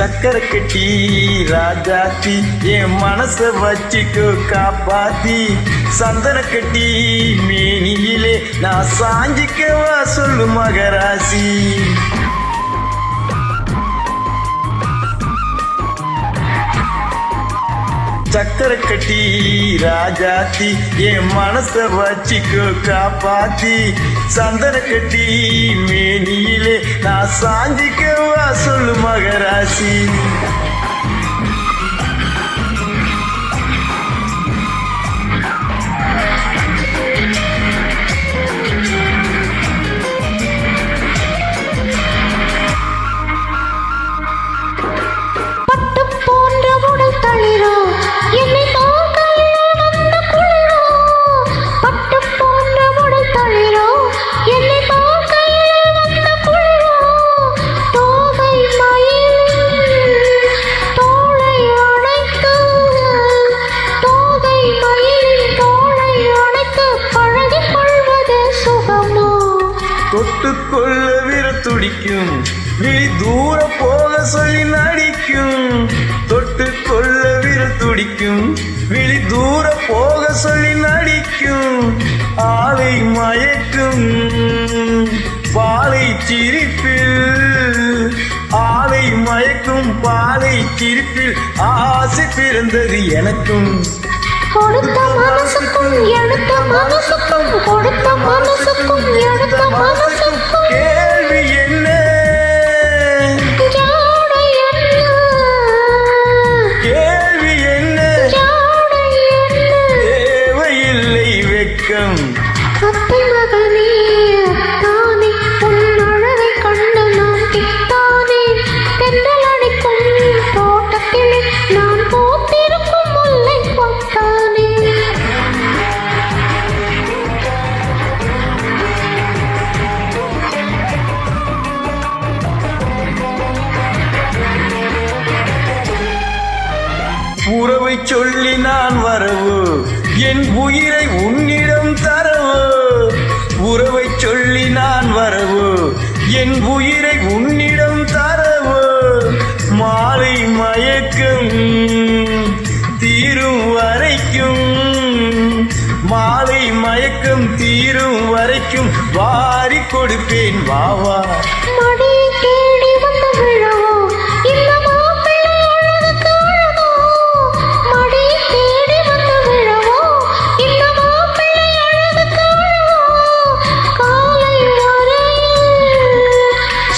சக்கரை கட்டி ராஜாத்தி என் மனச வச்சுக்கோ காப்பாத்தி சந்தன கட்டி மேனியிலே நான் சாஞ்சிக்கவா சொல்லு மகராசி. சக்கரை கட்டி ராஜாத்தி என் மனச வச்சுக்கோ காப்பாத்தி சந்தன கட்டி மேனியிலே நான் சாஞ்சிக்கவா சொல்லு மகராசி. தொட்டுக்கொள்ள விரல் துடிக்கும் விழி தூர போக சொல்லி நடிக்கும். தொட்டுக்கொள்ள விரல் துடிக்கும் விழி தூர போக சொல்லி நடிக்கும். ஆளை மயக்கும் பாலை சிரிப்பில் ஆளை மயக்கும் பாலை சிரிப்பில் ஆசை பிறந்தது எனக்கும். கொடுத்த மனசுக்கும் எடுத்த மனசுக்கும் கொடுத்த மனசுக்கும் எடுத்த மனசுக்கும் கேள்வி என்ன ஜாடை என்ன கேள்வி என்ன ஜாடை என்ன தேவையில்லை வெட்கம். அத்தை மகனே தானே உன் அழகை கண்டு நான் திட்டானே. தென்றல் அடிக்கும் தோட்டத்திலே நான் போத்திருக்கும் முல்லை கொத்தானே. உறவை சொல்லி நான் வரவு என் உயிரை உன்னிடம் தரவு. உறவை சொல்லி நான் வரவு என் உயிரை உன்னிடம் தரவு. மாலை மயக்கம் தீரும் வரைக்கும் மாலை மயக்கம் தீரும் வரைக்கும் வாரி கொடுப்பேன் வாவா. மடியை தேடி வந்து விழவோ இந்த மாப்பிள்ளை அழகுக்கு அழகோ. மடியை தேடி வந்து விழவோ இந்த மாப்பிள்ளை அழகுக்கு அழகோ. காலை வரையில்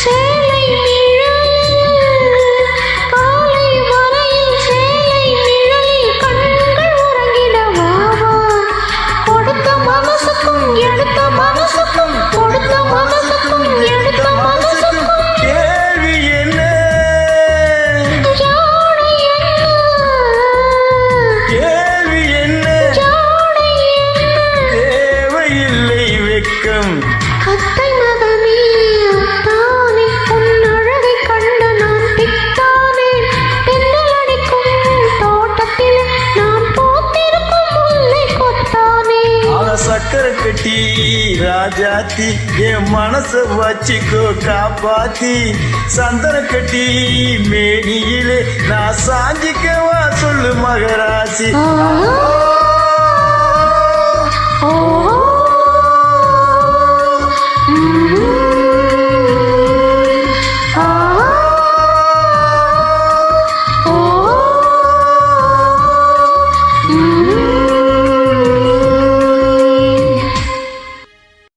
சேலை நிழலில் காலை வரையில் சேலை நிழலில் கண்கள் உறங்கிட வாவா. கொடுத்த மனசுக்கும் எடுத்த மனசுக்கும் கொடுத்த மனசுக்கும் எடுத்த மனசுக்கும் கேள்வி என்ன ஜாடை என்ன கேள்வி என்ன ஜாடை என்ன தேவையில்லை வெட்கம். அத்தை மகனே தானே உன் அழகை கண்டு நான் திட்டானே. தென்றல் அடிக்கும் தோட்டத்திலே நான் போத்திருக்கும் முல்லை கொத்தானே. ஆனா சக்கரை கட்டி ராஜாத்தி என் மனச வச்சுக்கோ காப்பாத்தி சந்தன கட்டி மேனியிலே நான் சாஞ்சிக்கவா சொல்லு மகராசி. ஆ